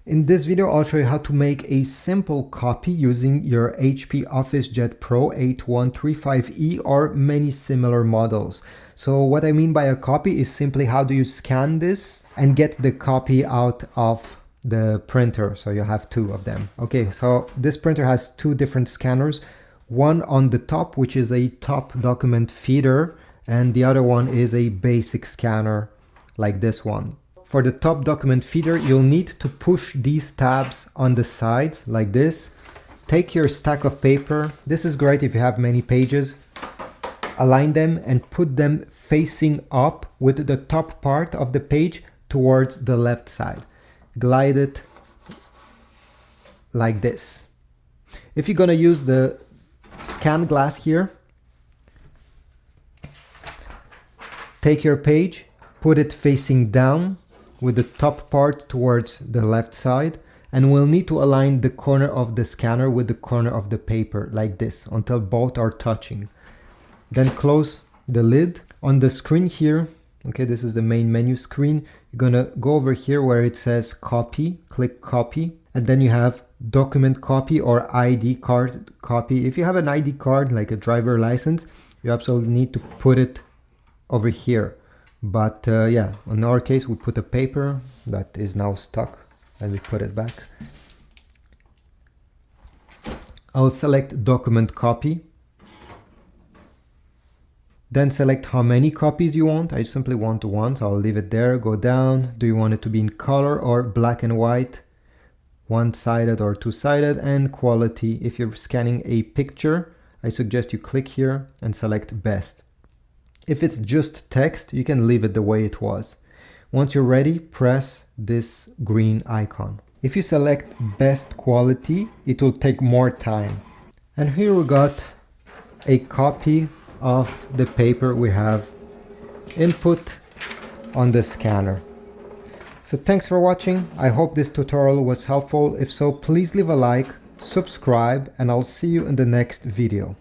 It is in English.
In this video, I'll show you how to make a simple copy using your HP OfficeJet Pro 8135E or many similar models. So what I mean by a copy is simply how do you scan this and get the copy out of the printer. So you have two of them. Okay, so this printer has two different scanners. One on the top, which is a top document feeder, and the other one is a basic scanner like this one. For the top document feeder, you'll need to push these tabs on the sides like this. Take your stack of paper. This is great if you have many pages. Align them and put them facing up with the top part of the page towards the left side. Glide it like this. If you're gonna use the scan glass here, take your page, put it facing down with the top part towards the left side, and we'll need to align the corner of the scanner with the corner of the paper like this until both are touching. Then close the lid. On the screen here, okay, this is the main menu screen, you're gonna go over here where it says copy, click copy, and then you have document copy or ID card copy. If you have an ID card like a driver license, you absolutely need to put it over here. But yeah, in our case, we put a paper that is now stuck and we put it back. I'll select document copy. Then select how many copies you want. I simply want one, so I'll leave it there. Go down. Do you want it to be in color or black and white? One-sided or two-sided? And quality. If you're scanning a picture, I suggest you click here and select best. If it's just text, you can leave it the way it was. Once you're ready, press this green icon. If you select best quality, it will take more time. And here we got a copy of the paper we have input on the scanner. So thanks for watching. I hope this tutorial was helpful. If so, please leave a like, subscribe, and I'll see you in the next video.